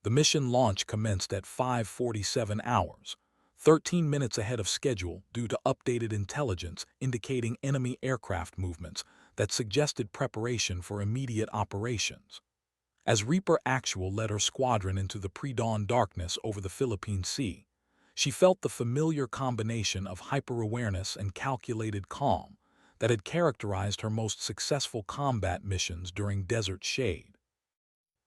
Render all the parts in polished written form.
The mission launch commenced at 5:47 hours, 13 minutes ahead of schedule due to updated intelligence indicating enemy aircraft movements that suggested preparation for immediate operations. As Reaper Actual led her squadron into the pre-dawn darkness over the Philippine Sea, she felt the familiar combination of hyper-awareness and calculated calm that had characterized her most successful combat missions during Desert Shade.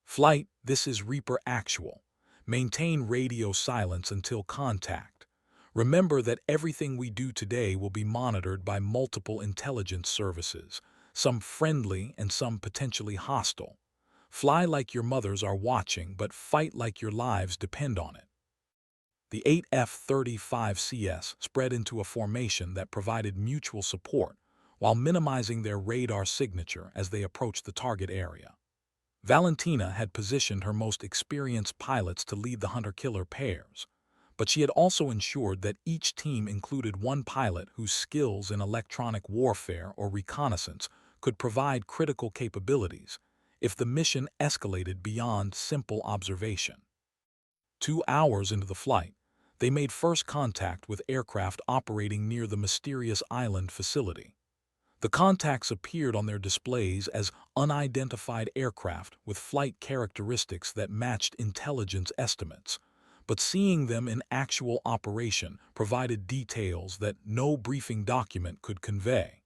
Flight, this is Reaper Actual. Maintain radio silence until contact. Remember that everything we do today will be monitored by multiple intelligence services, some friendly and some potentially hostile. Fly like your mothers are watching, but fight like your lives depend on it. The 8 F-35CS spread into a formation that provided mutual support while minimizing their radar signature as they approached the target area. Valentina had positioned her most experienced pilots to lead the hunter-killer pairs, but she had also ensured that each team included one pilot whose skills in electronic warfare or reconnaissance could provide critical capabilities if the mission escalated beyond simple observation. 2 hours into the flight, they made first contact with aircraft operating near the mysterious island facility. The contacts appeared on their displays as unidentified aircraft with flight characteristics that matched intelligence estimates, but seeing them in actual operation provided details that no briefing document could convey.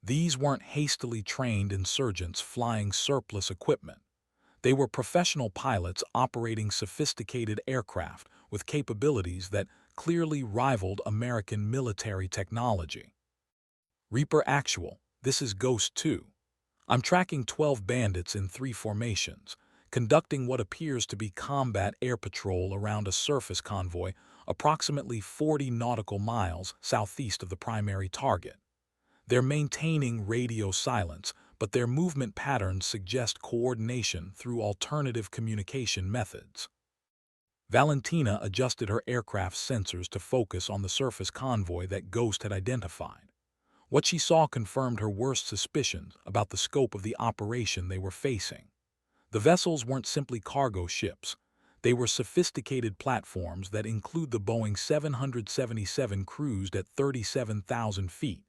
These weren't hastily trained insurgents flying surplus equipment. They were professional pilots operating sophisticated aircraft with capabilities that clearly rivaled American military technology. Reaper Actual, this is Ghost 2. I'm tracking 12 bandits in 3 formations, conducting what appears to be combat air patrol around a surface convoy approximately 40 nautical miles southeast of the primary target. They're maintaining radio silence, but their movement patterns suggest coordination through alternative communication methods. Valentina adjusted her aircraft's sensors to focus on the surface convoy that Ghost had identified. What she saw confirmed her worst suspicions about the scope of the operation they were facing. The vessels weren't simply cargo ships. They were sophisticated platforms that include the Boeing 777 cruised at 37,000 feet,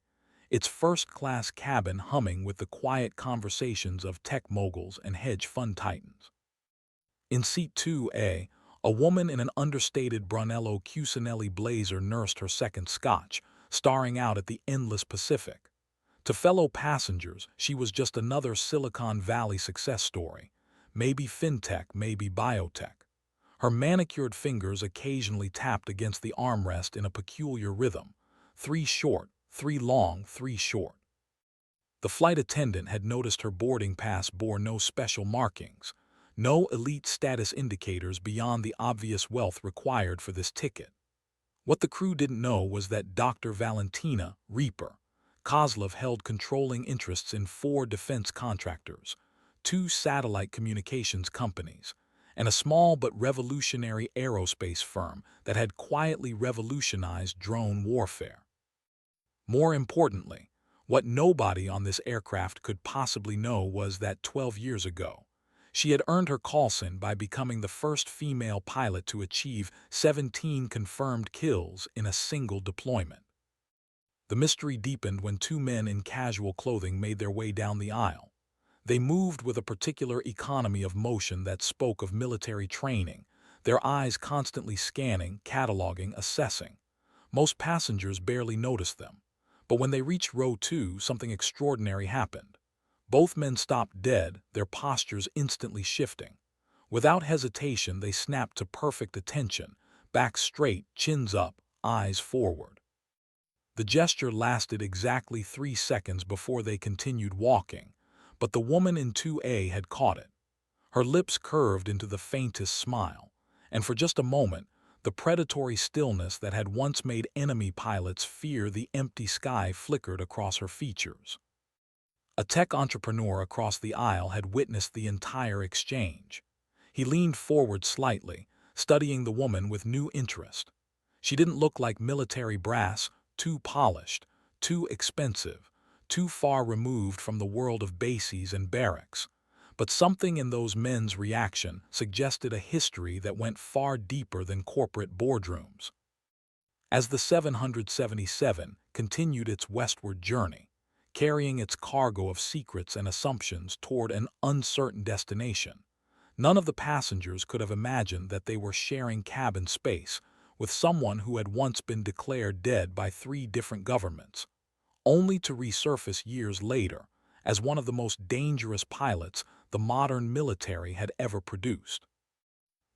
its first-class cabin humming with the quiet conversations of tech moguls and hedge fund titans. In Seat 2A, a woman in an understated Brunello Cucinelli blazer nursed her second scotch, staring out at the endless Pacific. To fellow passengers, she was just another Silicon Valley success story. Maybe fintech, maybe biotech. Her manicured fingers occasionally tapped against the armrest in a peculiar rhythm. 3 short, 3 long, 3 short. The flight attendant had noticed her boarding pass bore no special markings, no elite status indicators beyond the obvious wealth required for this ticket. What the crew didn't know was that Dr. Valentina Reaper Kozlov held controlling interests in 4 defense contractors, 2 satellite communications companies, and a small but revolutionary aerospace firm that had quietly revolutionized drone warfare. More importantly, what nobody on this aircraft could possibly know was that 12 years ago, she had earned her call sign by becoming the first female pilot to achieve 17 confirmed kills in a single deployment. The mystery deepened when 2 men in casual clothing made their way down the aisle. They moved with a particular economy of motion that spoke of military training, their eyes constantly scanning, cataloging, assessing. Most passengers barely noticed them, but when they reached row 2, something extraordinary happened. Both men stopped dead, their postures instantly shifting. Without hesitation, they snapped to perfect attention, back straight, chins up, eyes forward. The gesture lasted exactly 3 seconds before they continued walking, but the woman in 2A had caught it. Her lips curved into the faintest smile, and for just a moment, the predatory stillness that had once made enemy pilots fear the empty sky flickered across her features. A tech entrepreneur across the aisle had witnessed the entire exchange. He leaned forward slightly, studying the woman with new interest. She didn't look like military brass, too polished, too expensive, too far removed from the world of bases and barracks. But something in those men's reaction suggested a history that went far deeper than corporate boardrooms. As the 777 continued its westward journey, carrying its cargo of secrets and assumptions toward an uncertain destination, none of the passengers could have imagined that they were sharing cabin space with someone who had once been declared dead by 3 different governments, only to resurface years later as one of the most dangerous pilots the modern military had ever produced.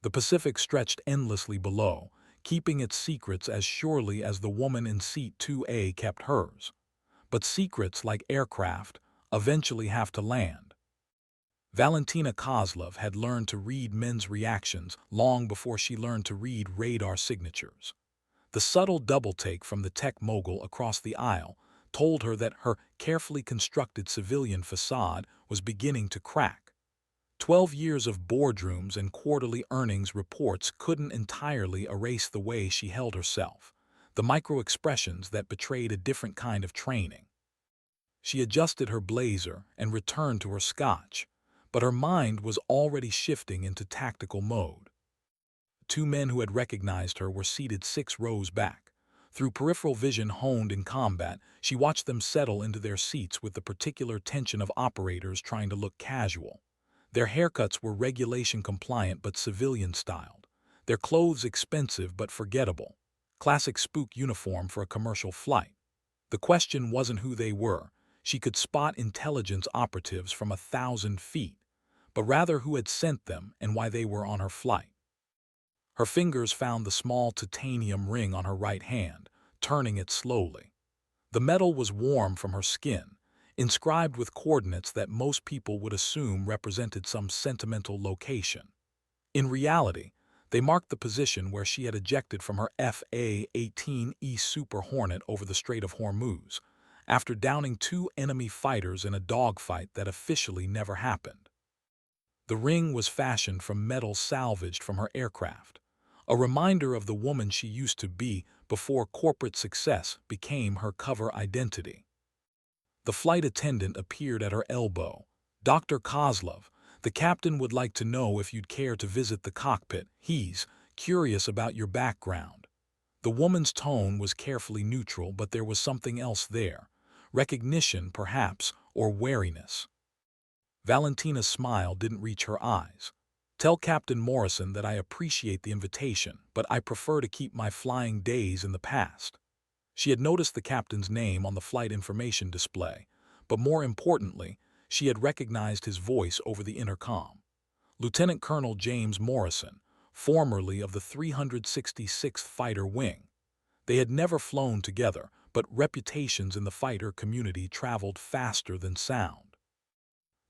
The Pacific stretched endlessly below, keeping its secrets as surely as the woman in seat 2A kept hers. But secrets, like aircraft, eventually have to land. Valentina Kozlov had learned to read men's reactions long before she learned to read radar signatures. The subtle double-take from the tech mogul across the aisle told her that her carefully constructed civilian facade was beginning to crack. 12 years of boardrooms and quarterly earnings reports couldn't entirely erase the way she held herself, the micro-expressions that betrayed a different kind of training. She adjusted her blazer and returned to her scotch, but her mind was already shifting into tactical mode. 2 men who had recognized her were seated 6 rows back. Through peripheral vision honed in combat, she watched them settle into their seats with the particular tension of operators trying to look casual. Their haircuts were regulation-compliant but civilian-styled. Their clothes expensive but forgettable. Classic spook uniform for a commercial flight. The question wasn't who they were. She could spot intelligence operatives from 1,000 feet, but rather who had sent them and why they were on her flight. Her fingers found the small titanium ring on her right hand, turning it slowly. The metal was warm from her skin, inscribed with coordinates that most people would assume represented some sentimental location. In reality, they marked the position where she had ejected from her FA-18E Super Hornet over the Strait of Hormuz, after downing 2 enemy fighters in a dogfight that officially never happened. The ring was fashioned from metal salvaged from her aircraft, a reminder of the woman she used to be before corporate success became her cover identity. The flight attendant appeared at her elbow. "Dr. Kozlov, the captain would like to know if you'd care to visit the cockpit. He's curious about your background." The woman's tone was carefully neutral, but there was something else there. Recognition, perhaps, or wariness. Valentina's smile didn't reach her eyes. "Tell Captain Morrison that I appreciate the invitation, but I prefer to keep my flying days in the past." She had noticed the captain's name on the flight information display, but more importantly, she had recognized his voice over the intercom. Lieutenant Colonel James Morrison, formerly of the 366th Fighter Wing. They had never flown together, but reputations in the fighter community traveled faster than sound.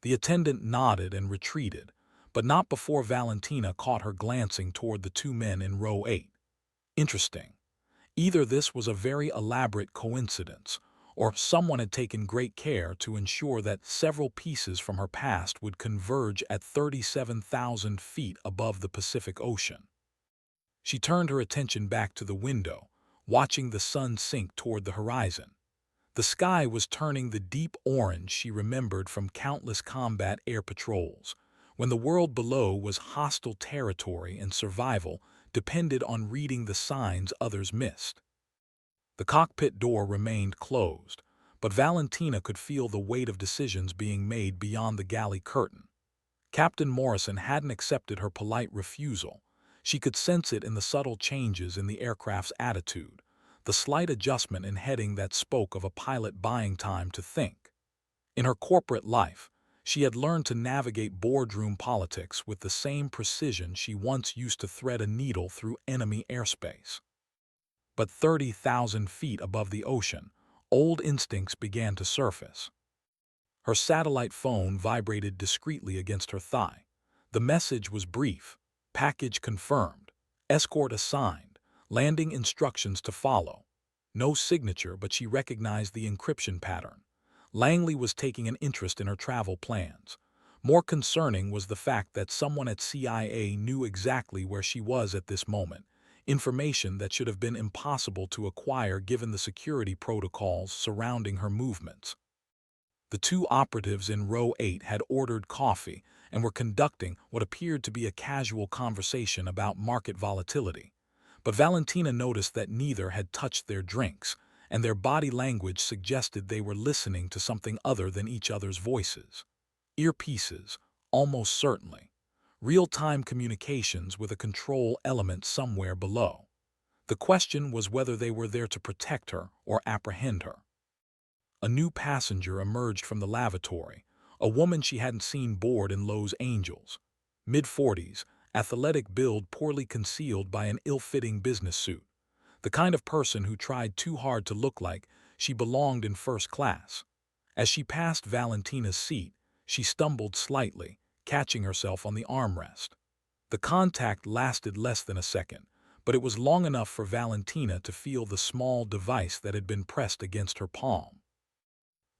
The attendant nodded and retreated, but not before Valentina caught her glancing toward the 2 men in row 8. Interesting. Either this was a very elaborate coincidence, or someone had taken great care to ensure that several pieces from her past would converge at 37,000 feet above the Pacific Ocean. She turned her attention back to the window, watching the sun sink toward the horizon. The sky was turning the deep orange she remembered from countless combat air patrols, when the world below was hostile territory and survival depended on reading the signs others missed. The cockpit door remained closed, but Valentina could feel the weight of decisions being made beyond the galley curtain. Captain Morrison hadn't accepted her polite refusal. She could sense it in the subtle changes in the aircraft's attitude, the slight adjustment in heading that spoke of a pilot buying time to think. In her corporate life, she had learned to navigate boardroom politics with the same precision she once used to thread a needle through enemy airspace. But 30,000 feet above the ocean, old instincts began to surface. Her satellite phone vibrated discreetly against her thigh. The message was brief: package confirmed, escort assigned, landing instructions to follow. No signature, but she recognized the encryption pattern. Langley was taking an interest in her travel plans. More concerning was the fact that someone at CIA knew exactly where she was at this moment, information that should have been impossible to acquire given the security protocols surrounding her movements. The 2 operatives in row 8 had ordered coffee and were conducting what appeared to be a casual conversation about market volatility. But Valentina noticed that neither had touched their drinks, and their body language suggested they were listening to something other than each other's voices. Earpieces, almost certainly. Real-time communications with a control element somewhere below. The question was whether they were there to protect her or apprehend her. A new passenger emerged from the lavatory, a woman she hadn't seen board in Lowe's Angels. Mid-40s, athletic build poorly concealed by an ill-fitting business suit. The kind of person who tried too hard to look like she belonged in first class. As she passed Valentina's seat, she stumbled slightly, catching herself on the armrest. The contact lasted less than a second, but it was long enough for Valentina to feel the small device that had been pressed against her palm.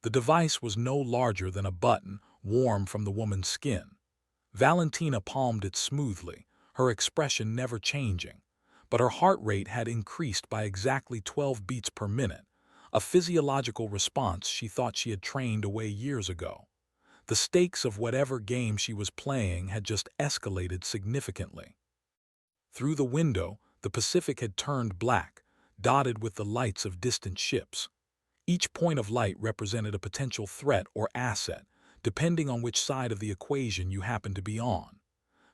The device was no larger than a button, warm from the woman's skin. Valentina palmed it smoothly, her expression never changing, but her heart rate had increased by exactly 12 beats per minute, a physiological response she thought she had trained away years ago. The stakes of whatever game she was playing had just escalated significantly. Through the window, the Pacific had turned black, dotted with the lights of distant ships. Each point of light represented a potential threat or asset, depending on which side of the equation you happened to be on.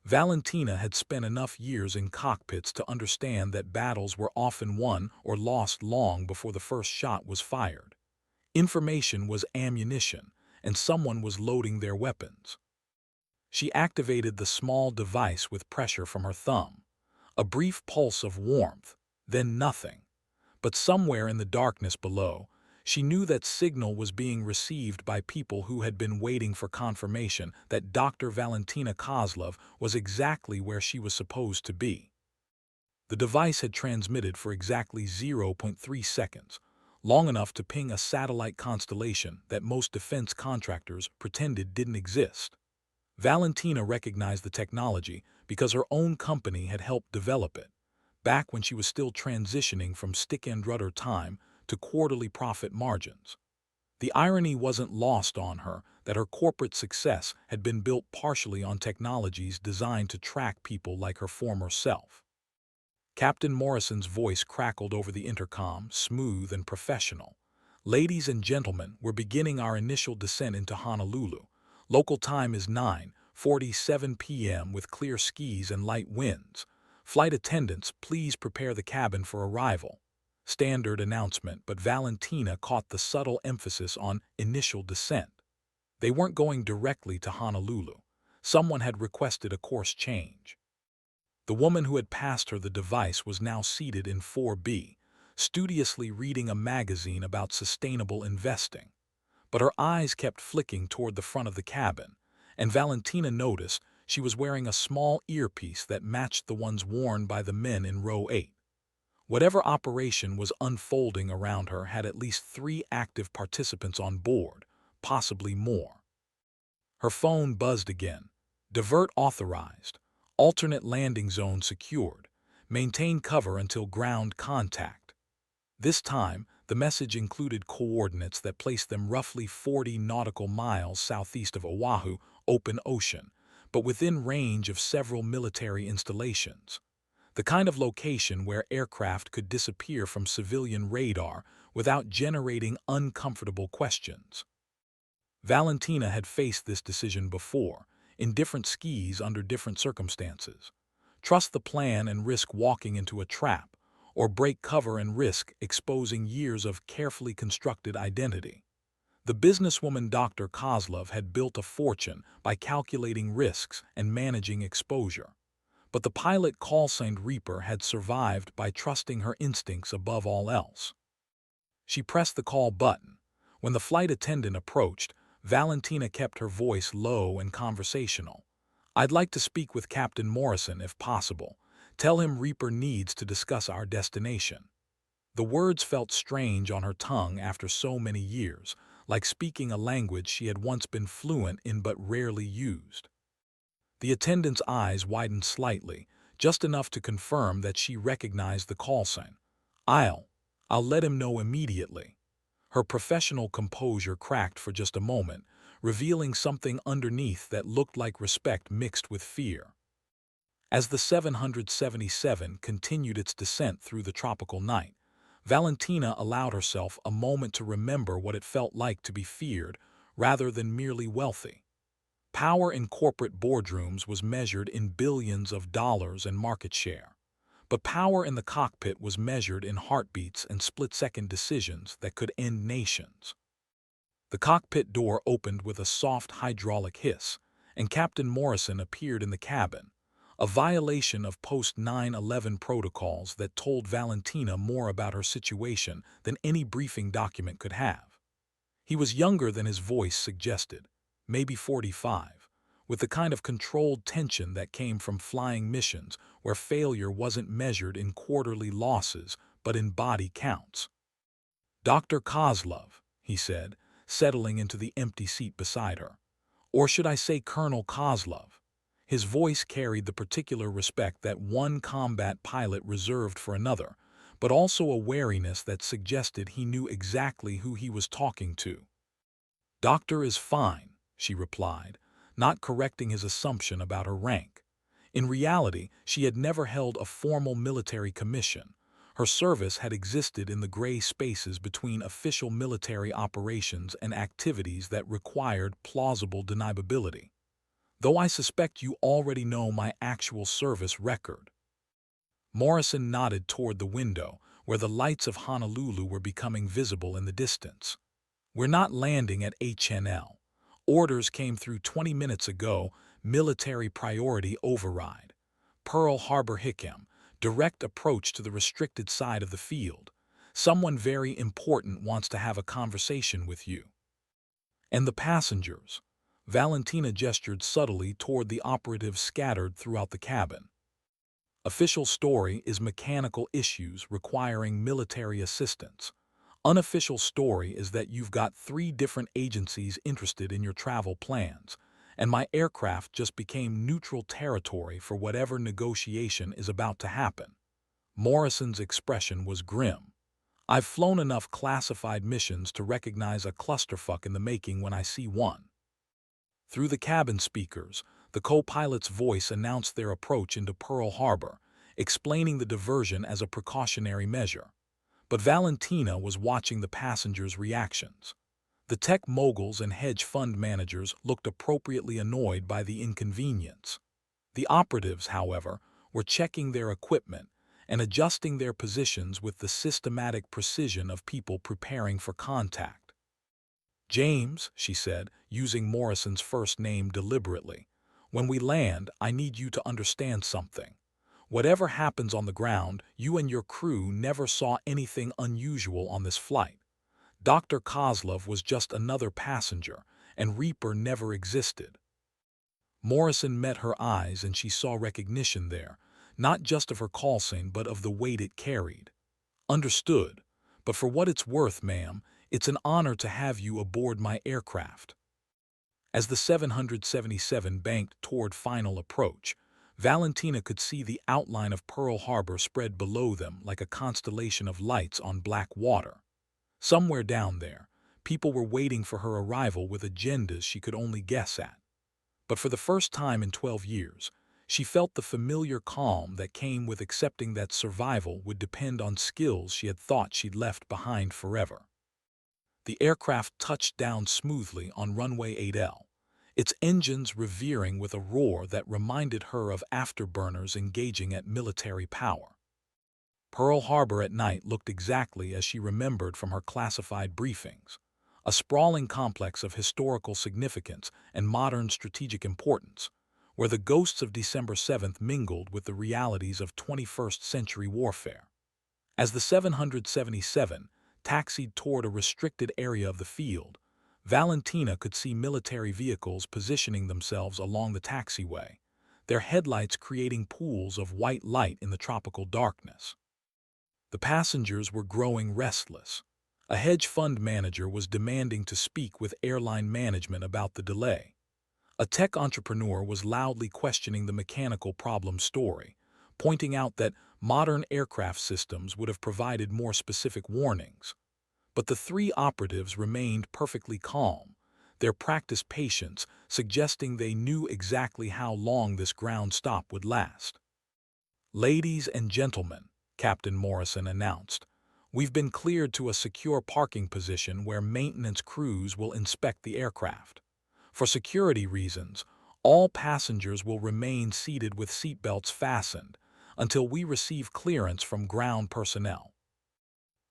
Valentina had spent enough years in cockpits to understand that battles were often won or lost long before the first shot was fired. Information was ammunition, and someone was loading their weapons. She activated the small device with pressure from her thumb. A brief pulse of warmth, then nothing. But somewhere in the darkness below, she knew that signal was being received by people who had been waiting for confirmation that Dr. Valentina Kozlov was exactly where she was supposed to be. The device had transmitted for exactly 0.3 seconds, long enough to ping a satellite constellation that most defense contractors pretended didn't exist. Valentina recognized the technology because her own company had helped develop it, back when she was still transitioning from stick-and-rudder time to quarterly profit margins. The irony wasn't lost on her that her corporate success had been built partially on technologies designed to track people like her former self. Captain Morrison's voice crackled over the intercom, smooth and professional. "Ladies and gentlemen, we're beginning our initial descent into Honolulu. Local time is 9:47 p.m. with clear skies and light winds. Flight attendants, please prepare the cabin for arrival." Standard announcement, but Valentina caught the subtle emphasis on initial descent. They weren't going directly to Honolulu. Someone had requested a course change. The woman who had passed her the device was now seated in 4B, studiously reading a magazine about sustainable investing. But her eyes kept flicking toward the front of the cabin, and Valentina noticed she was wearing a small earpiece that matched the ones worn by the men in row 8. Whatever operation was unfolding around her had at least 3 active participants on board, possibly more. Her phone buzzed again. "Divert authorized. Alternate landing zone secured. Maintain cover until ground contact." This time, the message included coordinates that placed them roughly 40 nautical miles southeast of Oahu, open ocean, but within range of several military installations. The kind of location where aircraft could disappear from civilian radar without generating uncomfortable questions. Valentina had faced this decision before, in different skis under different circumstances. Trust the plan and risk walking into a trap, or break cover and risk exposing years of carefully constructed identity. The businesswoman Dr. Kozlov had built a fortune by calculating risks and managing exposure. But the pilot callsign Reaper had survived by trusting her instincts above all else. She pressed the call button. When the flight attendant approached, Valentina kept her voice low and conversational. "I'd like to speak with Captain Morrison if possible. Tell him Reaper needs to discuss our destination." The words felt strange on her tongue after so many years, like speaking a language she had once been fluent in but rarely used. The attendant's eyes widened slightly, just enough to confirm that she recognized the call sign. I'll let him know immediately." Her professional composure cracked for just a moment, revealing something underneath that looked like respect mixed with fear. As the 777 continued its descent through the tropical night, Valentina allowed herself a moment to remember what it felt like to be feared rather than merely wealthy. Power in corporate boardrooms was measured in billions of dollars and market share, but power in the cockpit was measured in heartbeats and split-second decisions that could end nations. The cockpit door opened with a soft hydraulic hiss, and Captain Morrison appeared in the cabin, a violation of post-9/11 protocols that told Valentina more about her situation than any briefing document could have. He was younger than his voice suggested, maybe 45, with the kind of controlled tension that came from flying missions where failure wasn't measured in quarterly losses but in body counts. "Dr. Kozlov," he said, settling into the empty seat beside her. "Or should I say Colonel Kozlov?" His voice carried the particular respect that one combat pilot reserved for another, but also a wariness that suggested he knew exactly who he was talking to. "Doctor is fine," she replied, not correcting his assumption about her rank. In reality, she had never held a formal military commission. Her service had existed in the gray spaces between official military operations and activities that required plausible deniability. "Though I suspect you already know my actual service record." Morrison nodded toward the window, where the lights of Honolulu were becoming visible in the distance. "We're not landing at HNL. Orders came through 20 minutes ago, military priority override. Pearl Harbor Hickam, direct approach to the restricted side of the field. Someone very important wants to have a conversation with you." "And the passengers?" Valentina gestured subtly toward the operatives scattered throughout the cabin. "Official story is mechanical issues requiring military assistance. Unofficial story is that you've got 3 different agencies interested in your travel plans, and my aircraft just became neutral territory for whatever negotiation is about to happen." Morrison's expression was grim. "I've flown enough classified missions to recognize a clusterfuck in the making when I see one." Through the cabin speakers, the co-pilot's voice announced their approach into Pearl Harbor, explaining the diversion as a precautionary measure. But Valentina was watching the passengers' reactions. The tech moguls and hedge fund managers looked appropriately annoyed by the inconvenience. The operatives, however, were checking their equipment and adjusting their positions with the systematic precision of people preparing for contact. "James," she said, using Morrison's first name deliberately, "when we land, I need you to understand something. Whatever happens on the ground, you and your crew never saw anything unusual on this flight. Dr. Kozlov was just another passenger, and Reaper never existed." Morrison met her eyes and she saw recognition there, not just of her call sign but of the weight it carried. "Understood. But for what it's worth, ma'am, it's an honor to have you aboard my aircraft." As the 777 banked toward final approach, Valentina could see the outline of Pearl Harbor spread below them like a constellation of lights on black water. Somewhere down there, people were waiting for her arrival with agendas she could only guess at. But for the first time in 12 years, she felt the familiar calm that came with accepting that survival would depend on skills she had thought she'd left behind forever. The aircraft touched down smoothly on runway 8L, its engines revering with a roar that reminded her of afterburners engaging at military power. Pearl Harbor at night looked exactly as she remembered from her classified briefings, a sprawling complex of historical significance and modern strategic importance, where the ghosts of December 7th mingled with the realities of 21st-century warfare. As the 777 taxied toward a restricted area of the field, Valentina could see military vehicles positioning themselves along the taxiway, their headlights creating pools of white light in the tropical darkness. The passengers were growing restless. A hedge fund manager was demanding to speak with airline management about the delay. A tech entrepreneur was loudly questioning the mechanical problem story, pointing out that modern aircraft systems would have provided more specific warnings. But the 3 operatives remained perfectly calm, their practiced patience suggesting they knew exactly how long this ground stop would last. "Ladies and gentlemen," Captain Morrison announced, "we've been cleared to a secure parking position where maintenance crews will inspect the aircraft. For security reasons, all passengers will remain seated with seatbelts fastened until we receive clearance from ground personnel."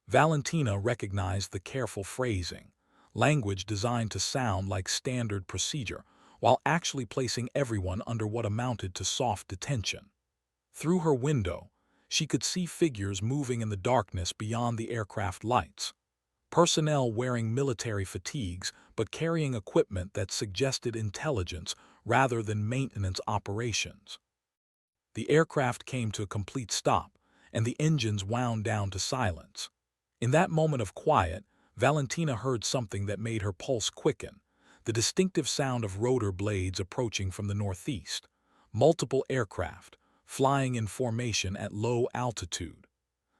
Valentina recognized the careful phrasing, language designed to sound like standard procedure, while actually placing everyone under what amounted to soft detention. Through her window, she could see figures moving in the darkness beyond the aircraft lights. Personnel wearing military fatigues but carrying equipment that suggested intelligence rather than maintenance operations. The aircraft came to a complete stop, and the engines wound down to silence. In that moment of quiet, Valentina heard something that made her pulse quicken, the distinctive sound of rotor blades approaching from the northeast. Multiple aircraft, flying in formation at low altitude.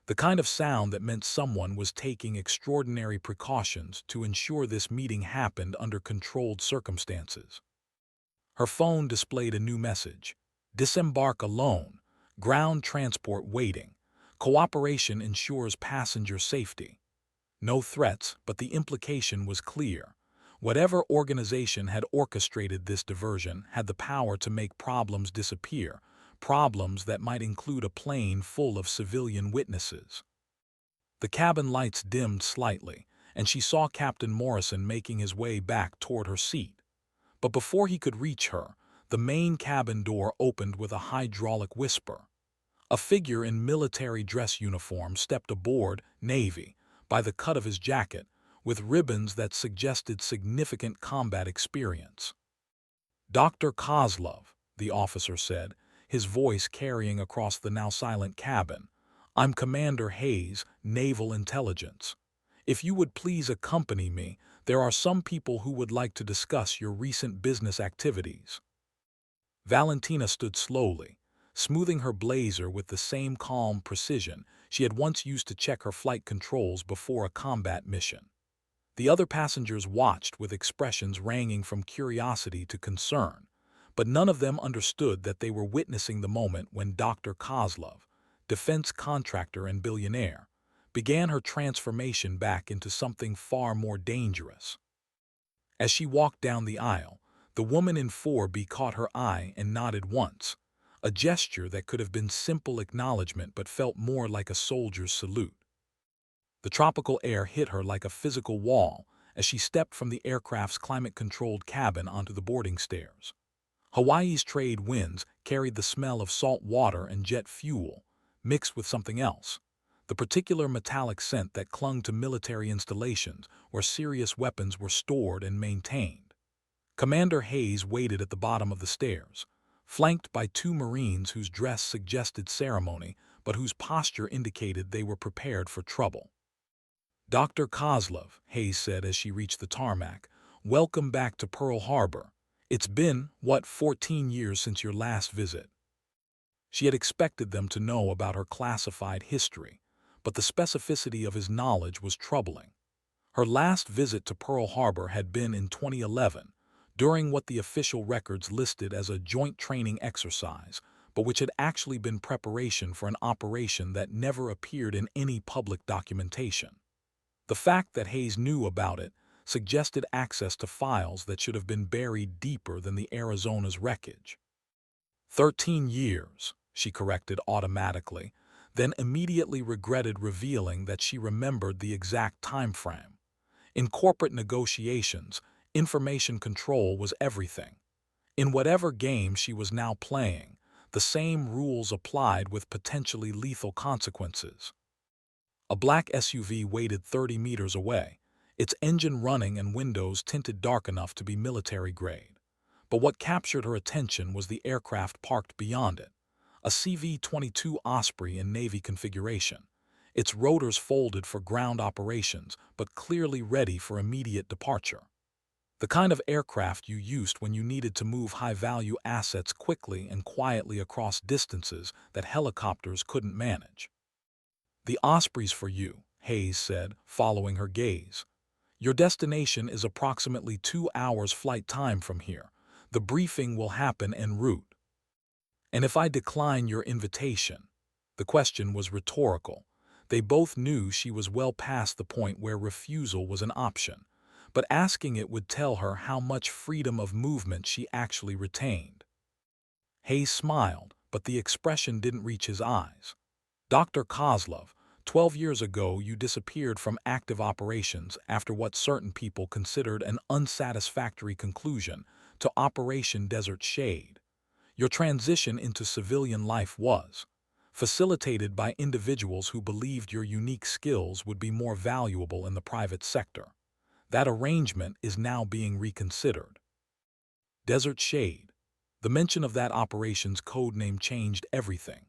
The kind of sound that meant someone was taking extraordinary precautions to ensure this meeting happened under controlled circumstances. Her phone displayed a new message: "Disembark alone, ground transport waiting, cooperation ensures passenger safety." No threats, but the implication was clear. Whatever organization had orchestrated this diversion had the power to make problems disappear, problems that might include a plane full of civilian witnesses. The cabin lights dimmed slightly, and she saw Captain Morrison making his way back toward her seat. But before he could reach her, the main cabin door opened with a hydraulic whisper. A figure in military dress uniform stepped aboard, navy, by the cut of his jacket, with ribbons that suggested significant combat experience. "Dr. Kozlov," the officer said, his voice carrying across the now silent cabin, "I'm Commander Hayes, Naval Intelligence. If you would please accompany me, there are some people who would like to discuss your recent business activities." Valentina stood slowly, smoothing her blazer with the same calm precision she had once used to check her flight controls before a combat mission. The other passengers watched with expressions ranging from curiosity to concern, but none of them understood that they were witnessing the moment when Dr. Kozlov, defense contractor and billionaire, began her transformation back into something far more dangerous. As she walked down the aisle, the woman in 4B caught her eye and nodded once, a gesture that could have been simple acknowledgement but felt more like a soldier's salute. The tropical air hit her like a physical wall as she stepped from the aircraft's climate-controlled cabin onto the boarding stairs. Hawaii's trade winds carried the smell of salt water and jet fuel, mixed with something else, the particular metallic scent that clung to military installations where serious weapons were stored and maintained. Commander Hayes waited at the bottom of the stairs, flanked by two Marines whose dress suggested ceremony but whose posture indicated they were prepared for trouble. "Dr. Kozlov," Hayes said as she reached the tarmac, "welcome back to Pearl Harbor. It's been, 14 years since your last visit." She had expected them to know about her classified history, but the specificity of his knowledge was troubling. Her last visit to Pearl Harbor had been in 2011, during what the official records listed as a joint training exercise, but which had actually been preparation for an operation that never appeared in any public documentation. The fact that Hayes knew about it suggested access to files that should have been buried deeper than the Arizona's wreckage. 13 years, she corrected automatically, then immediately regretted revealing that she remembered the exact time frame. In corporate negotiations, information control was everything. In whatever game she was now playing, the same rules applied with potentially lethal consequences. A black SUV waited 30 meters away, its engine running and windows tinted dark enough to be military grade. But what captured her attention was the aircraft parked beyond it, a CV-22 Osprey in Navy configuration, its rotors folded for ground operations but clearly ready for immediate departure. The kind of aircraft you used when you needed to move high-value assets quickly and quietly across distances that helicopters couldn't manage. "The Osprey's for you," Hayes said, following her gaze. Your destination is approximately 2 hours flight time from here. The briefing will happen en route. And if I decline your invitation? The question was rhetorical. They both knew she was well past the point where refusal was an option, but asking it would tell her how much freedom of movement she actually retained. Hayes smiled, but the expression didn't reach his eyes. Dr. Kozlov, 12 years ago you disappeared from active operations after what certain people considered an unsatisfactory conclusion to Operation Desert Shade. Your transition into civilian life was facilitated by individuals who believed your unique skills would be more valuable in the private sector. That arrangement is now being reconsidered. Desert Shade. The mention of that operation's code name changed everything.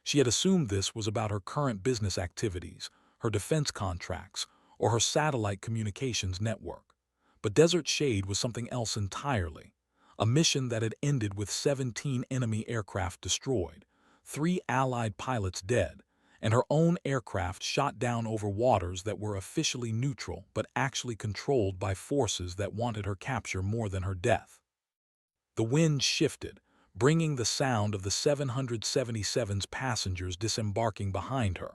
She had assumed this was about her current business activities, her defense contracts, or her satellite communications network. But Desert Shade was something else entirely. A mission that had ended with 17 enemy aircraft destroyed, 3 Allied pilots dead, and her own aircraft shot down over waters that were officially neutral but actually controlled by forces that wanted her capture more than her death. The wind shifted, bringing the sound of the 777's passengers disembarking behind her.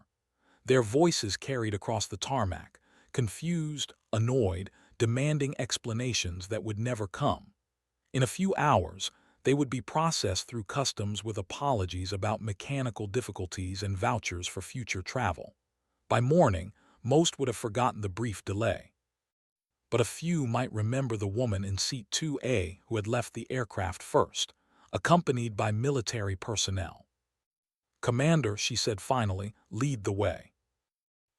Their voices carried across the tarmac, confused, annoyed, demanding explanations that would never come. In a few hours, they would be processed through customs with apologies about mechanical difficulties and vouchers for future travel. By morning, most would have forgotten the brief delay. But a few might remember the woman in seat 2A who had left the aircraft first, accompanied by military personnel. "Commander," she said finally, "lead the way."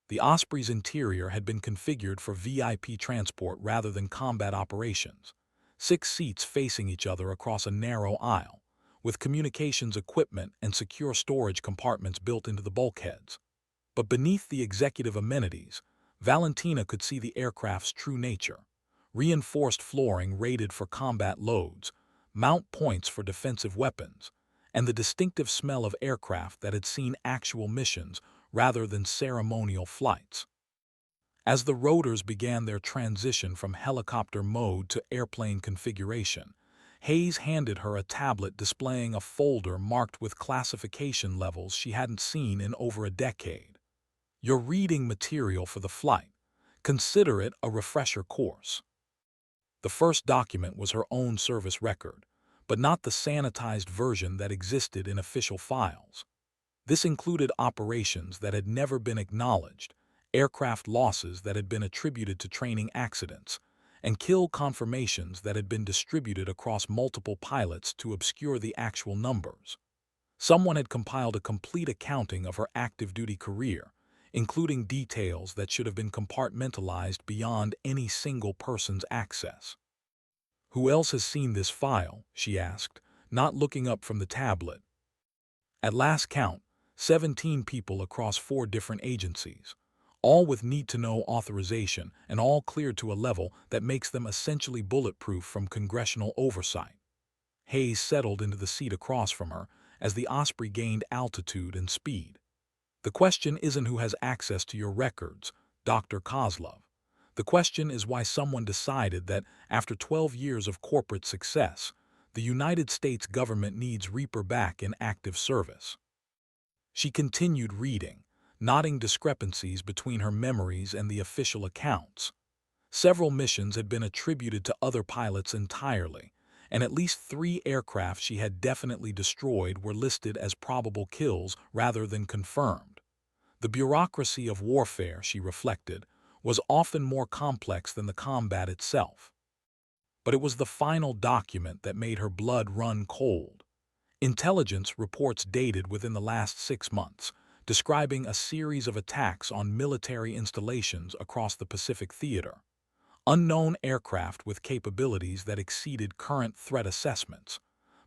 The Osprey's interior had been configured for VIP transport rather than combat operations. 6 seats facing each other across a narrow aisle, with communications equipment and secure storage compartments built into the bulkheads. But beneath the executive amenities, Valentina could see the aircraft's true nature: reinforced flooring rated for combat loads, mount points for defensive weapons, and the distinctive smell of aircraft that had seen actual missions rather than ceremonial flights. As the rotors began their transition from helicopter mode to airplane configuration, Hayes handed her a tablet displaying a folder marked with classification levels she hadn't seen in over a decade. "You're reading material for the flight. Consider it a refresher course." The first document was her own service record, but not the sanitized version that existed in official files. This included operations that had never been acknowledged, aircraft losses that had been attributed to training accidents, and kill confirmations that had been distributed across multiple pilots to obscure the actual numbers. Someone had compiled a complete accounting of her active-duty career, including details that should have been compartmentalized beyond any single person's access. "Who else has seen this file?" she asked, not looking up from the tablet. At last count, 17 people across 4 different agencies, all with need-to-know authorization and all cleared to a level that makes them essentially bulletproof from congressional oversight. Hayes settled into the seat across from her as the Osprey gained altitude and speed. "The question isn't who has access to your records, Dr. Kozlov. The question is why someone decided that, after 12 years of corporate success, the United States government needs Reaper back in active service." She continued reading, noting discrepancies between her memories and the official accounts. Several missions had been attributed to other pilots entirely, and at least 3 aircraft she had definitely destroyed were listed as probable kills rather than confirmed. The bureaucracy of warfare, she reflected, was often more complex than the combat itself. But it was the final document that made her blood run cold. Intelligence reports dated within the last 6 months, describing a series of attacks on military installations across the Pacific Theater. Unknown aircraft with capabilities that exceeded current threat assessments.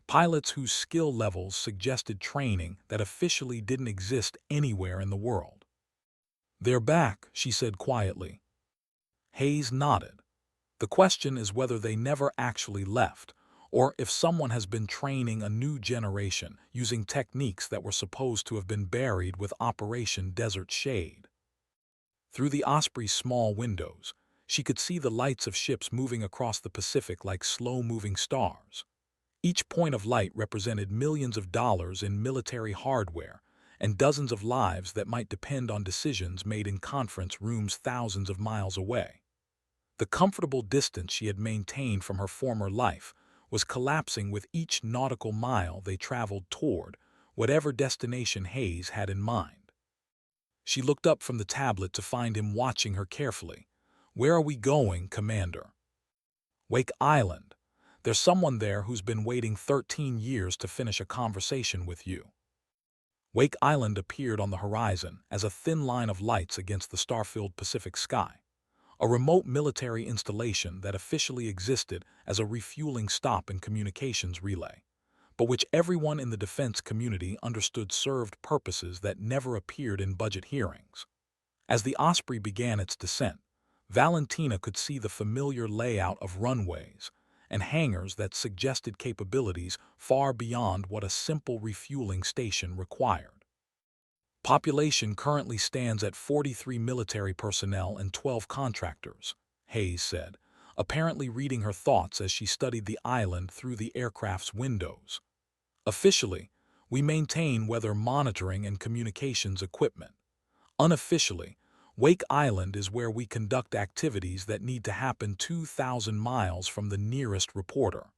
Pilots whose skill levels suggested training that officially didn't exist anywhere in the world. "They're back," she said quietly. Hayes nodded. "The question is whether they never actually left, or if someone has been training a new generation using techniques that were supposed to have been buried with Operation Desert Shade." Through the Osprey's small windows, She could see the lights of ships moving across the Pacific like slow-moving stars. Each point of light represented millions of dollars in military hardware and dozens of lives that might depend on decisions made in conference rooms thousands of miles away. The comfortable distance she had maintained from her former life was collapsing with each nautical mile they traveled toward whatever destination Hayes had in mind. She looked up from the tablet to find him watching her carefully. "Where are we going, Commander?" "Wake Island. There's someone there who's been waiting 13 years to finish a conversation with you." Wake Island appeared on the horizon as a thin line of lights against the star-filled Pacific sky, a remote military installation that officially existed as a refueling stop and communications relay, but which everyone in the defense community understood served purposes that never appeared in budget hearings. As the Osprey began its descent, Valentina could see the familiar layout of runways and hangars that suggested capabilities far beyond what a simple refueling station required. Population currently stands at 43 military personnel and 12 contractors, Hayes said, apparently reading her thoughts as she studied the island through the aircraft's windows. "Officially, we maintain weather monitoring and communications equipment. Unofficially, Wake Island is where we conduct activities that need to happen 2,000 miles from the nearest reporter."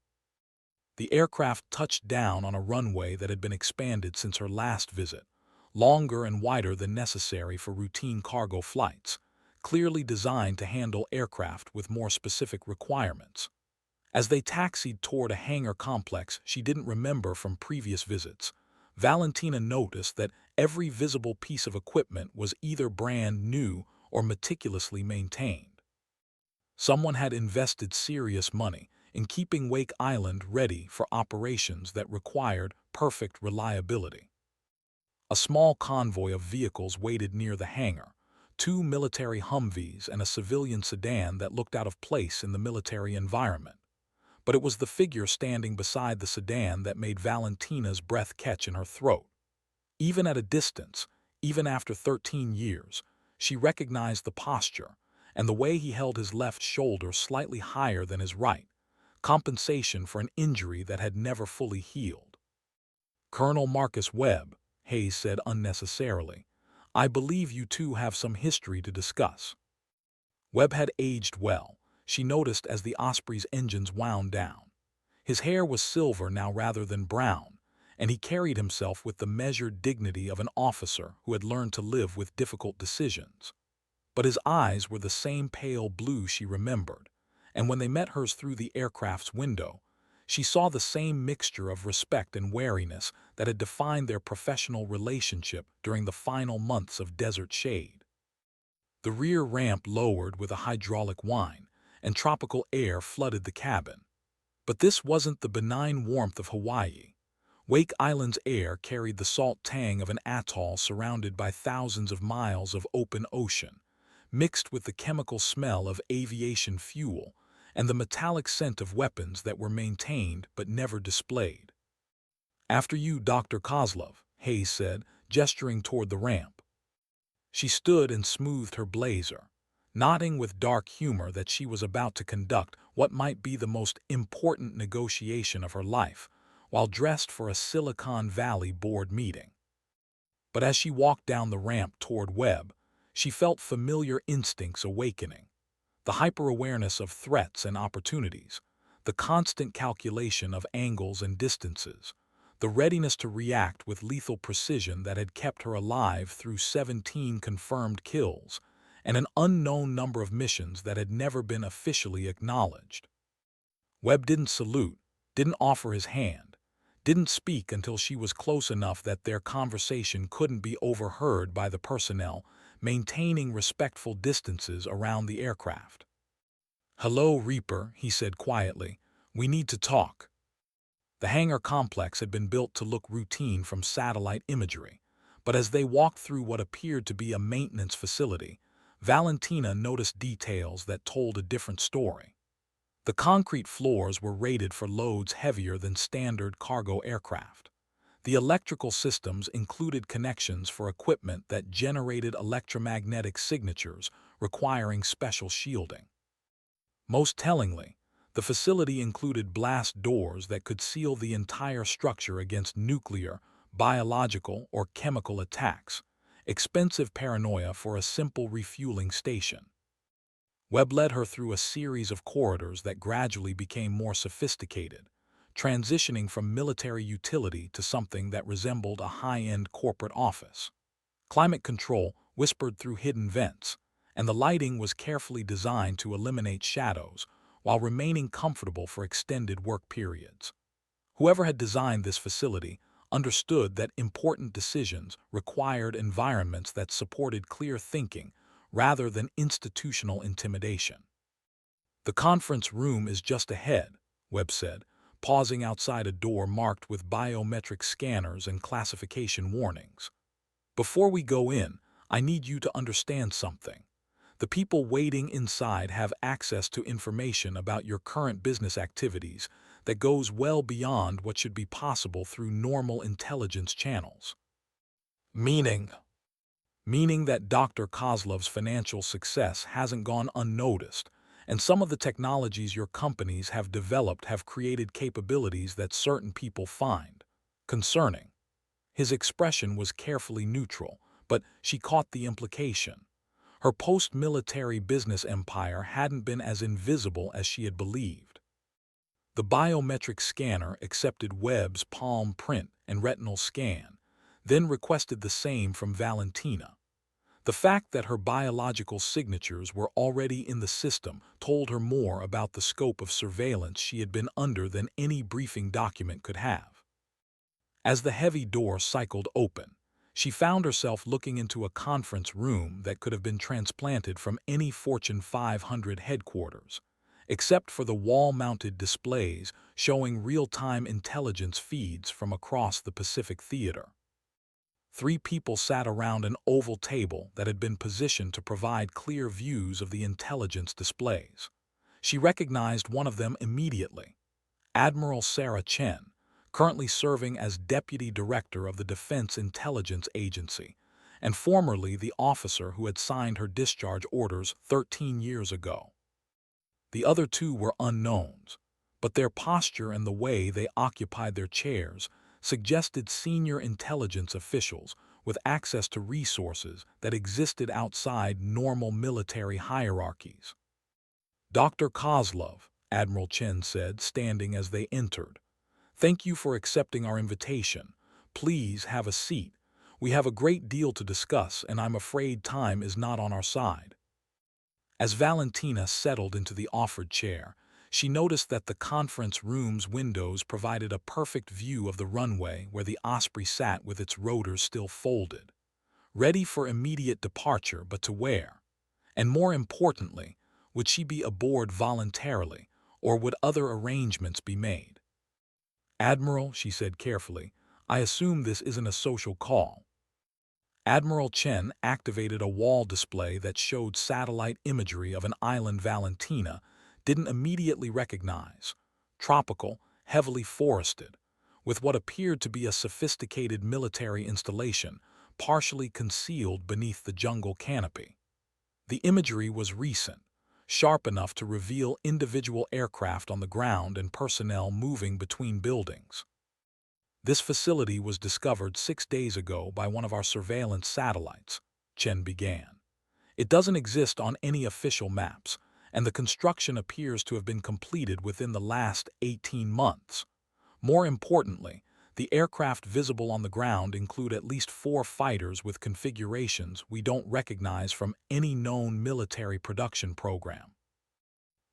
The aircraft touched down on a runway that had been expanded since her last visit, longer and wider than necessary for routine cargo flights, clearly designed to handle aircraft with more specific requirements. As they taxied toward a hangar complex she didn't remember from previous visits, Valentina noticed that every visible piece of equipment was either brand new or meticulously maintained. Someone had invested serious money in keeping Wake Island ready for operations that required perfect reliability. A small convoy of vehicles waited near the hangar, two military Humvees and a civilian sedan that looked out of place in the military environment. But it was the figure standing beside the sedan that made Valentina's breath catch in her throat. Even at a distance, even after 13 years, she recognized the posture and the way he held his left shoulder slightly higher than his right, compensation for an injury that had never fully healed. "Colonel Marcus Webb," Hayes said unnecessarily, "I believe you two have some history to discuss." Webb had aged well, she noticed as the Osprey's engines wound down. His hair was silver now rather than brown, and he carried himself with the measured dignity of an officer who had learned to live with difficult decisions. But his eyes were the same pale blue she remembered, and when they met hers through the aircraft's window, she saw the same mixture of respect and wariness that had defined their professional relationship during the final months of Desert Shade. The rear ramp lowered with a hydraulic whine, and tropical air flooded the cabin. But this wasn't the benign warmth of Hawaii. Wake Island's air carried the salt tang of an atoll surrounded by thousands of miles of open ocean, mixed with the chemical smell of aviation fuel and the metallic scent of weapons that were maintained but never displayed. "After you, Dr. Kozlov," Hayes said, gesturing toward the ramp. She stood and smoothed her blazer, nodding with dark humor that she was about to conduct what might be the most important negotiation of her life, while dressed for a Silicon Valley board meeting. But as she walked down the ramp toward Webb, she felt familiar instincts awakening. The hyper-awareness of threats and opportunities, the constant calculation of angles and distances, the readiness to react with lethal precision that had kept her alive through 17 confirmed kills and an unknown number of missions that had never been officially acknowledged. Webb didn't salute, didn't offer his hand, didn't speak until she was close enough that their conversation couldn't be overheard by the personnel, maintaining respectful distances around the aircraft. "Hello, Reaper," he said quietly. "We need to talk." The hangar complex had been built to look routine from satellite imagery, but as they walked through what appeared to be a maintenance facility, Valentina noticed details that told a different story. The concrete floors were rated for loads heavier than standard cargo aircraft. The electrical systems included connections for equipment that generated electromagnetic signatures requiring special shielding. Most tellingly, the facility included blast doors that could seal the entire structure against nuclear, biological, or chemical attacks. Expensive paranoia for a simple refueling station. Webb led her through a series of corridors that gradually became more sophisticated, transitioning from military utility to something that resembled a high-end corporate office. Climate control whispered through hidden vents, and the lighting was carefully designed to eliminate shadows while remaining comfortable for extended work periods. Whoever had designed this facility understood that important decisions required environments that supported clear thinking rather than institutional intimidation. "The conference room is just ahead," Webb said, pausing outside a door marked with biometric scanners and classification warnings. "Before we go in, I need you to understand something. The people waiting inside have access to information about your current business activities that goes well beyond what should be possible through normal intelligence channels." Meaning? Meaning that Dr. Kozlov's financial success hasn't gone unnoticed, and some of the technologies your companies have developed have created capabilities that certain people find concerning. His expression was carefully neutral, but she caught the implication. Her post-military business empire hadn't been as invisible as she had believed. The biometric scanner accepted Webb's palm print and retinal scan, then requested the same from Valentina. The fact that her biological signatures were already in the system told her more about the scope of surveillance she had been under than any briefing document could have. As the heavy door cycled open, she found herself looking into a conference room that could have been transplanted from any Fortune 500 headquarters, except for the wall-mounted displays showing real-time intelligence feeds from across the Pacific Theater. 3 people sat around an oval table that had been positioned to provide clear views of the intelligence displays. She recognized one of them immediately, Admiral Sarah Chen, currently serving as Deputy Director of the Defense Intelligence Agency, and formerly the officer who had signed her discharge orders 13 years ago. The other 2 were unknowns, but their posture and the way they occupied their chairs suggested senior intelligence officials with access to resources that existed outside normal military hierarchies. "Dr. Kozlov," Admiral Chen said, standing as they entered, "thank you for accepting our invitation. Please have a seat. We have a great deal to discuss, and I'm afraid time is not on our side." As Valentina settled into the offered chair, she noticed that the conference room's windows provided a perfect view of the runway where the Osprey sat with its rotors still folded, ready for immediate departure, but to where? And more importantly, would she be aboard voluntarily, or would other arrangements be made? "Admiral," she said carefully, "I assume this isn't a social call." Admiral Chen activated a wall display that showed satellite imagery of an island Valentina didn't immediately recognize, tropical, heavily forested, with what appeared to be a sophisticated military installation partially concealed beneath the jungle canopy. The imagery was recent, sharp enough to reveal individual aircraft on the ground and personnel moving between buildings. "This facility was discovered 6 days ago by one of our surveillance satellites," Chen began. "It doesn't exist on any official maps, and the construction appears to have been completed within the last 18 months. More importantly, the aircraft visible on the ground include at least 4 fighters with configurations we don't recognize from any known military production program."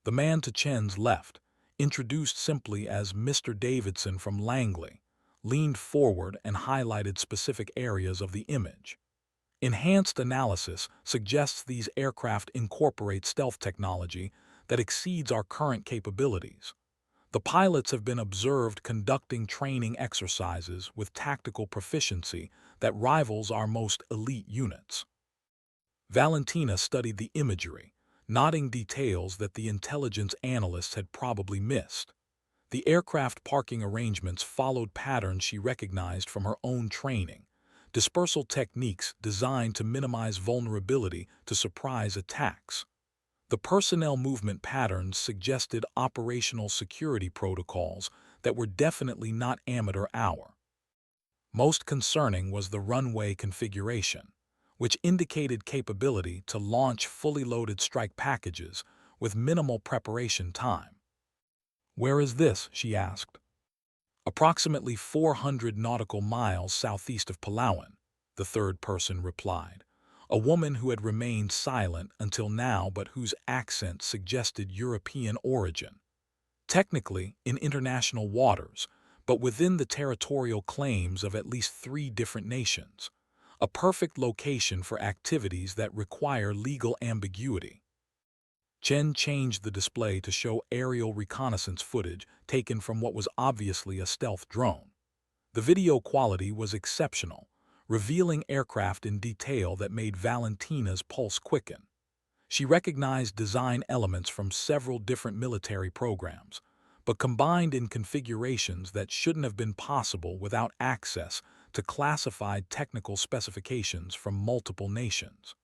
The man to Chen's left, introduced simply as Mr. Davidson from Langley, leaned forward and highlighted specific areas of the image. "Enhanced analysis suggests these aircraft incorporate stealth technology that exceeds our current capabilities. The pilots have been observed conducting training exercises with tactical proficiency that rivals our most elite units." Valentina studied the imagery, noting details that the intelligence analysts had probably missed. The aircraft parking arrangements followed patterns she recognized from her own training, dispersal techniques designed to minimize vulnerability to surprise attacks. The personnel movement patterns suggested operational security protocols that were definitely not amateur hour. Most concerning was the runway configuration, which indicated capability to launch fully loaded strike packages with minimal preparation time. "Where is this?" she asked. "Approximately 400 nautical miles southeast of Palawan," the third person replied, a woman who had remained silent until now but whose accent suggested European origin. "Technically, in international waters, but within the territorial claims of at least 3 different nations. A perfect location for activities that require legal ambiguity." Chen changed the display to show aerial reconnaissance footage taken from what was obviously a stealth drone. The video quality was exceptional, revealing aircraft in detail that made Valentina's pulse quicken. She recognized design elements from several different military programs, but combined in configurations that shouldn't have been possible without access to classified technical specifications from multiple nations.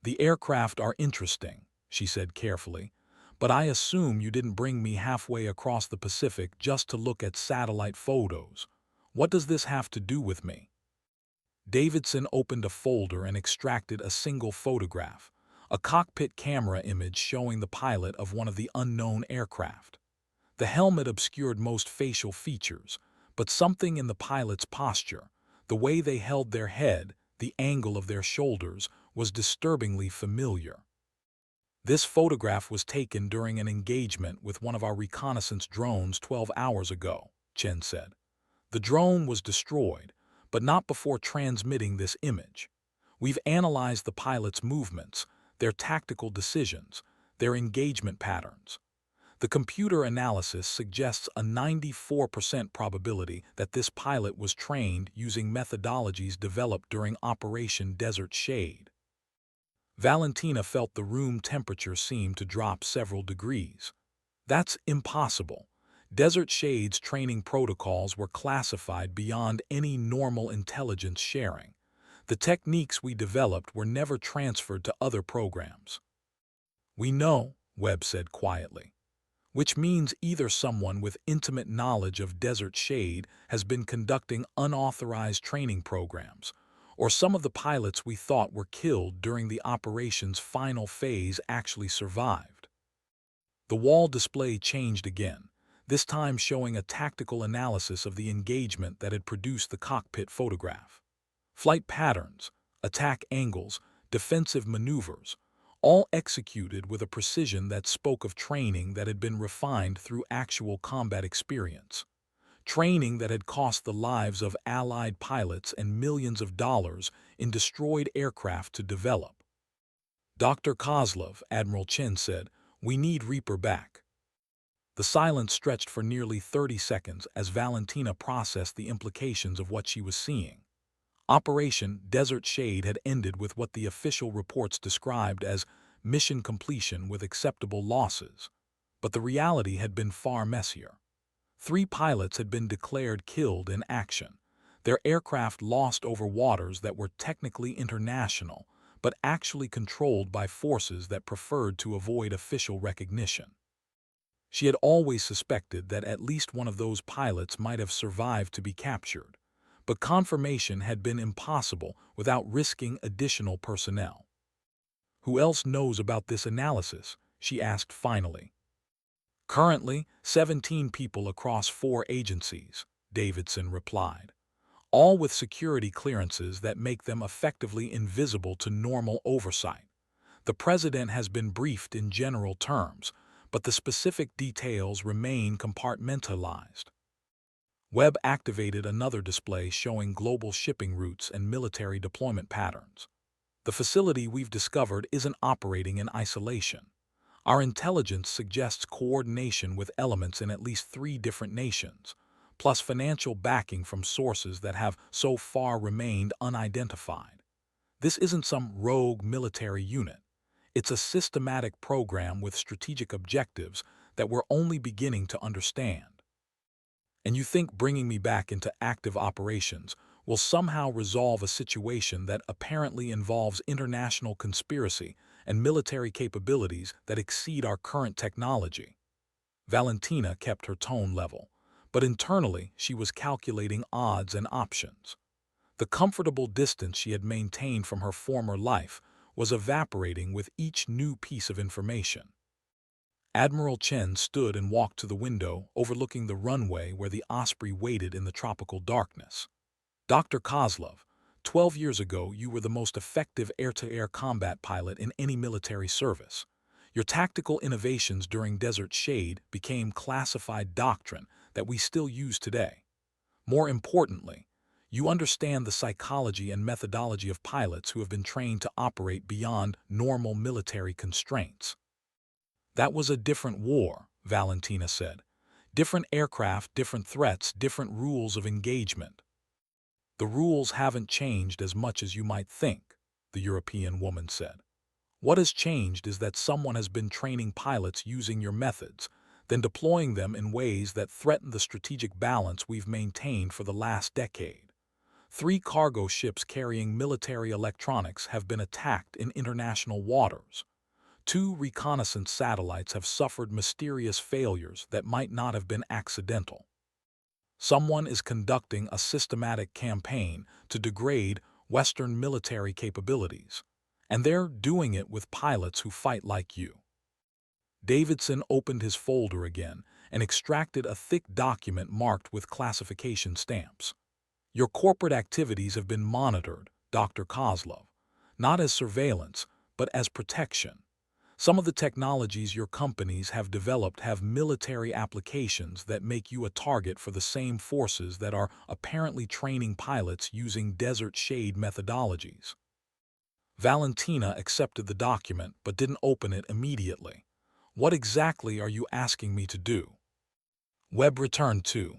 "The aircraft are interesting," she said carefully, "but I assume you didn't bring me halfway across the Pacific just to look at satellite photos. What does this have to do with me?" Davidson opened a folder and extracted a single photograph, a cockpit camera image showing the pilot of one of the unknown aircraft. The helmet obscured most facial features, but something in the pilot's posture, the way they held their head, the angle of their shoulders, was disturbingly familiar. "This photograph was taken during an engagement with one of our reconnaissance drones 12 hours ago," Chen said. "The drone was destroyed, but not before transmitting this image. We've analyzed the pilot's movements, their tactical decisions, their engagement patterns. The computer analysis suggests a 94% probability that this pilot was trained using methodologies developed during Operation Desert Shade." Valentina felt the room temperature seem to drop several degrees. "That's impossible. Desert Shade's training protocols were classified beyond any normal intelligence sharing. The techniques we developed were never transferred to other programs." "We know," Webb said quietly. "Which means either someone with intimate knowledge of Desert Shade has been conducting unauthorized training programs, or some of the pilots we thought were killed during the operation's final phase actually survived." The wall display changed again, this time showing a tactical analysis of the engagement that had produced the cockpit photograph. Flight patterns, attack angles, defensive maneuvers, all executed with a precision that spoke of training that had been refined through actual combat experience. Training that had cost the lives of Allied pilots and millions of dollars in destroyed aircraft to develop. "Dr. Kozlov," Admiral Chen said, "we need Reaper back." The silence stretched for nearly 30 seconds as Valentina processed the implications of what she was seeing. Operation Desert Shade had ended with what the official reports described as mission completion with acceptable losses, but the reality had been far messier. 3 pilots had been declared killed in action, their aircraft lost over waters that were technically international, but actually controlled by forces that preferred to avoid official recognition. She had always suspected that at least one of those pilots might have survived to be captured, but confirmation had been impossible without risking additional personnel. "Who else knows about this analysis?" she asked finally. "Currently, 17 people across 4 agencies," Davidson replied, "all with security clearances that make them effectively invisible to normal oversight. The president has been briefed in general terms, but the specific details remain compartmentalized." Webb activated another display showing global shipping routes and military deployment patterns. "The facility we've discovered isn't operating in isolation. Our intelligence suggests coordination with elements in at least 3 different nations, plus financial backing from sources that have so far remained unidentified. This isn't some rogue military unit. It's a systematic program with strategic objectives that we're only beginning to understand." "And you think bringing me back into active operations will somehow resolve a situation that apparently involves international conspiracy and military capabilities that exceed our current technology. Valentina kept her tone level, but internally she was calculating odds and options. The comfortable distance she had maintained from her former life was evaporating with each new piece of information. Admiral Chen stood and walked to the window overlooking the runway where the Osprey waited in the tropical darkness. Dr. Kozlov, 12 years ago you were the most effective air-to-air combat pilot in any military service. Your tactical innovations during Desert Shade became classified doctrine that we still use today. More importantly, you understand the psychology and methodology of pilots who have been trained to operate beyond normal military constraints. That was a different war, Valentina said. Different aircraft, different threats, different rules of engagement. The rules haven't changed as much as you might think, the European woman said. What has changed is that someone has been training pilots using your methods, then deploying them in ways that threaten the strategic balance we've maintained for the last decade. 3 cargo ships carrying military electronics have been attacked in international waters. 2 reconnaissance satellites have suffered mysterious failures that might not have been accidental. Someone is conducting a systematic campaign to degrade Western military capabilities, and they're doing it with pilots who fight like you. Davidson opened his folder again and extracted a thick document marked with classification stamps. Your corporate activities have been monitored, Dr. Kozlov, not as surveillance, but as protection. Some of the technologies your companies have developed have military applications that make you a target for the same forces that are apparently training pilots using Desert Shade methodologies. Valentina accepted the document but didn't open it immediately. What exactly are you asking me to do? Webb returned to